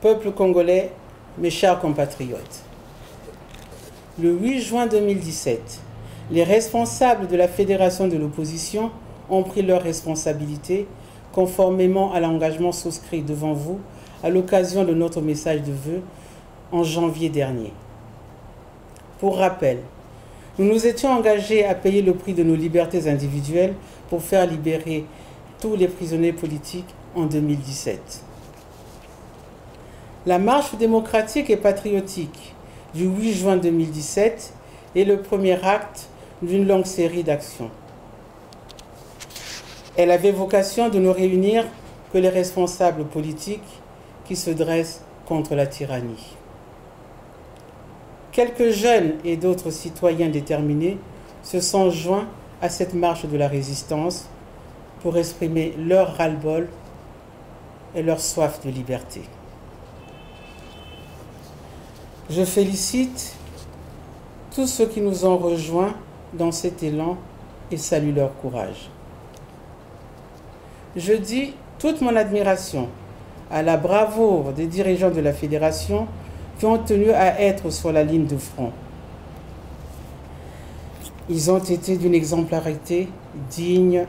Peuple congolais, mes chers compatriotes, le 8 juin 2017, les responsables de la Fédération de l'opposition ont pris leurs responsabilités conformément à l'engagement souscrit devant vous à l'occasion de notre message de vœux en janvier dernier. Pour rappel, nous nous étions engagés à payer le prix de nos libertés individuelles pour faire libérer tous les prisonniers politiques en 2017. La marche démocratique et patriotique du 8 juin 2017 est le premier acte d'une longue série d'actions. Elle avait vocation de ne réunir que les responsables politiques qui se dressent contre la tyrannie. Quelques jeunes et d'autres citoyens déterminés se sont joints à cette marche de la résistance pour exprimer leur ras-le-bol et leur soif de liberté. Je félicite tous ceux qui nous ont rejoints dans cet élan et salue leur courage. Je dis toute mon admiration à la bravoure des dirigeants de la Fédération qui ont tenu à être sur la ligne de front. Ils ont été d'une exemplarité digne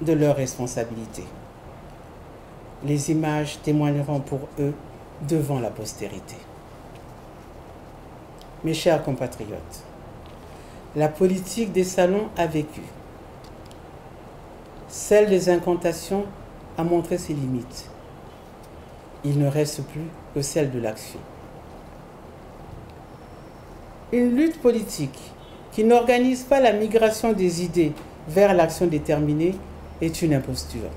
de leur responsabilité. Les images témoigneront pour eux devant la postérité. Mes chers compatriotes, la politique des salons a vécu. Celle des incantations a montré ses limites. Il ne reste plus que celle de l'action. Une lutte politique qui n'organise pas la migration des idées vers l'action déterminée est une imposture.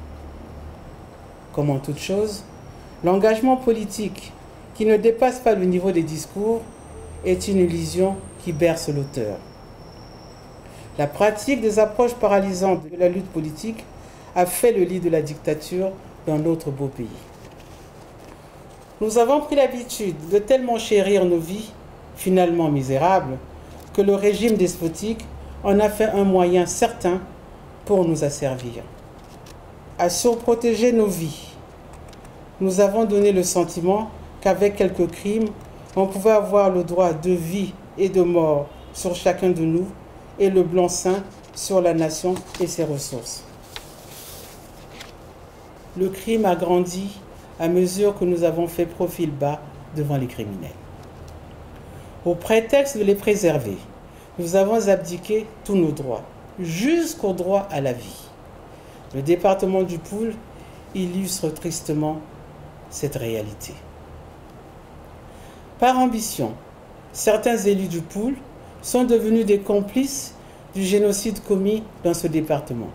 Comme en toute chose, l'engagement politique qui ne dépasse pas le niveau des discours est une illusion qui berce l'auteur. La pratique des approches paralysantes de la lutte politique a fait le lit de la dictature dans notre beau pays. Nous avons pris l'habitude de tellement chérir nos vies, finalement misérables, que le régime despotique en a fait un moyen certain pour nous asservir. À surprotéger nos vies, nous avons donné le sentiment qu'avec quelques crimes, on pouvait avoir le droit de vie et de mort sur chacun de nous et le blanc-seing sur la nation et ses ressources. Le crime a grandi à mesure que nous avons fait profil bas devant les criminels. Au prétexte de les préserver, nous avons abdiqué tous nos droits, jusqu'au droit à la vie. Le département du Poul illustre tristement cette réalité. Par ambition, certains élus du Poul sont devenus des complices du génocide commis dans ce département.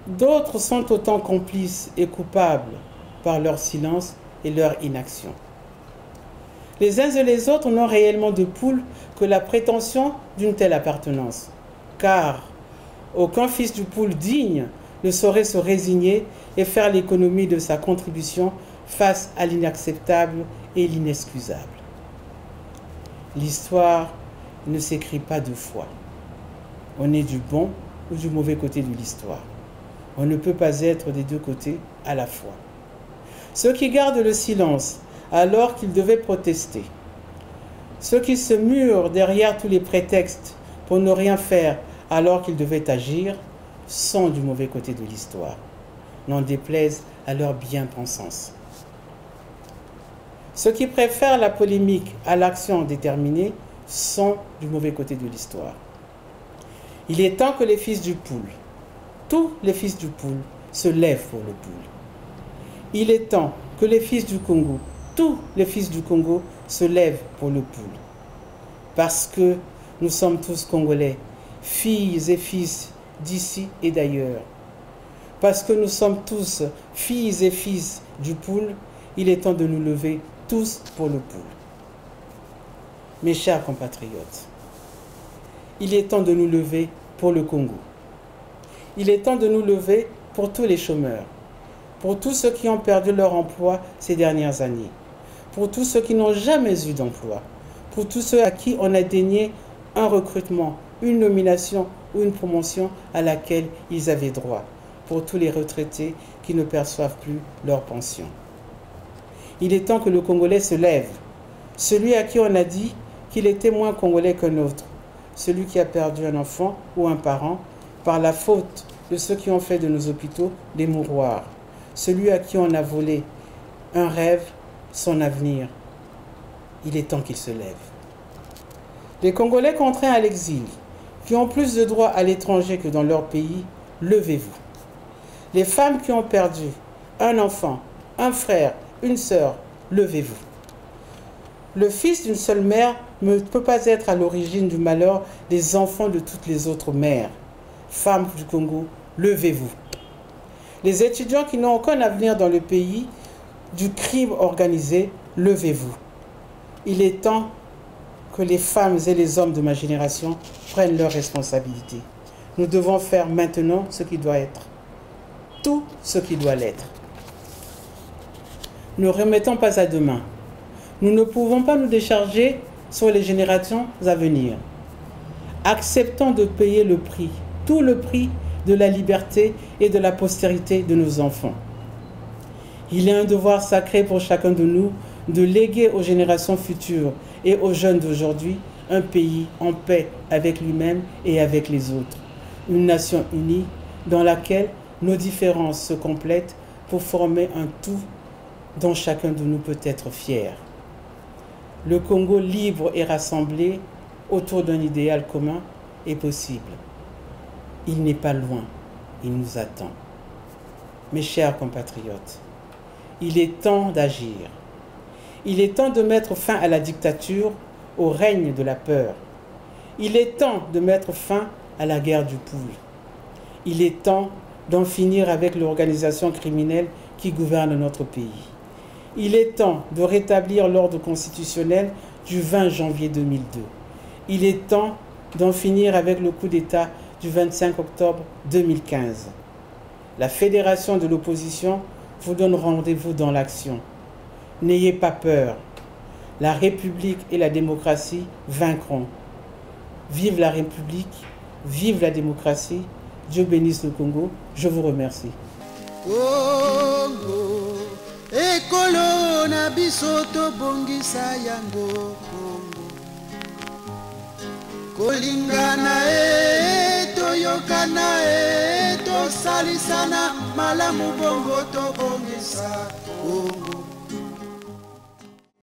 D'autres sont autant complices et coupables par leur silence et leur inaction. Les uns et les autres n'ont réellement de Poul que la prétention d'une telle appartenance, car aucun fils du Poul digne ne saurait se résigner et faire l'économie de sa contribution face à l'inacceptable et l'inexcusable. L'histoire ne s'écrit pas deux fois. On est du bon ou du mauvais côté de l'histoire. On ne peut pas être des deux côtés à la fois. Ceux qui gardent le silence alors qu'ils devaient protester, ceux qui se murent derrière tous les prétextes pour ne rien faire alors qu'ils devaient agir, sont du mauvais côté de l'histoire, n'en déplaise à leur bien-pensance. Ceux qui préfèrent la polémique à l'action déterminée sont du mauvais côté de l'histoire. Il est temps que les fils du Poul, tous les fils du Poul, se lèvent pour le Poul. Il est temps que les fils du Congo, tous les fils du Congo, se lèvent pour le Poul. Parce que nous sommes tous Congolais, filles et fils d'ici et d'ailleurs. Parce que nous sommes tous filles et fils du Poul, il est temps de nous lever tous pour le Poul. Mes chers compatriotes, il est temps de nous lever pour le Congo. Il est temps de nous lever pour tous les chômeurs, pour tous ceux qui ont perdu leur emploi ces dernières années, pour tous ceux qui n'ont jamais eu d'emploi, pour tous ceux à qui on a dénié un recrutement, une nomination ou une promotion à laquelle ils avaient droit, pour tous les retraités qui ne perçoivent plus leur pension. Il est temps que le Congolais se lève. Celui à qui on a dit qu'il était moins congolais qu'un autre. Celui qui a perdu un enfant ou un parent par la faute de ceux qui ont fait de nos hôpitaux des mouroirs. Celui à qui on a volé un rêve, son avenir. Il est temps qu'il se lève. Les Congolais contraints à l'exil, qui ont plus de droits à l'étranger que dans leur pays, levez-vous. Les femmes qui ont perdu un enfant, un frère, une sœur, levez-vous. Le fils d'une seule mère ne peut pas être à l'origine du malheur des enfants de toutes les autres mères. Femmes du Congo, levez-vous. Les étudiants qui n'ont aucun avenir dans le pays du crime organisé, levez-vous. Il est temps que les femmes et les hommes de ma génération prennent leurs responsabilités. Nous devons faire maintenant ce qui doit être. Tout ce qui doit l'être. Ne remettons pas à demain. Nous ne pouvons pas nous décharger sur les générations à venir. Acceptons de payer le prix, tout le prix de la liberté et de la postérité de nos enfants. Il est un devoir sacré pour chacun de nous de léguer aux générations futures et aux jeunes d'aujourd'hui un pays en paix avec lui-même et avec les autres. Une nation unie dans laquelle nos différences se complètent pour former un tout dont chacun de nous peut être fier. Le Congo libre et rassemblé autour d'un idéal commun est possible. Il n'est pas loin, il nous attend. Mes chers compatriotes, il est temps d'agir. Il est temps de mettre fin à la dictature, au règne de la peur. Il est temps de mettre fin à la guerre du poule. Il est temps d'en finir avec l'organisation criminelle qui gouverne notre pays. Il est temps de rétablir l'ordre constitutionnel du 20 janvier 2002. Il est temps d'en finir avec le coup d'État du 25 octobre 2015. La fédération de l'opposition vous donne rendez-vous dans l'action. N'ayez pas peur. La République et la démocratie vaincront. Vive la République, vive la démocratie. Dieu bénisse le Congo. Je vous remercie. Congo, ekolo na biso tobongisa yango Congo. Kolingana toyokana tosalisana malamu bongo tobongisa Congo.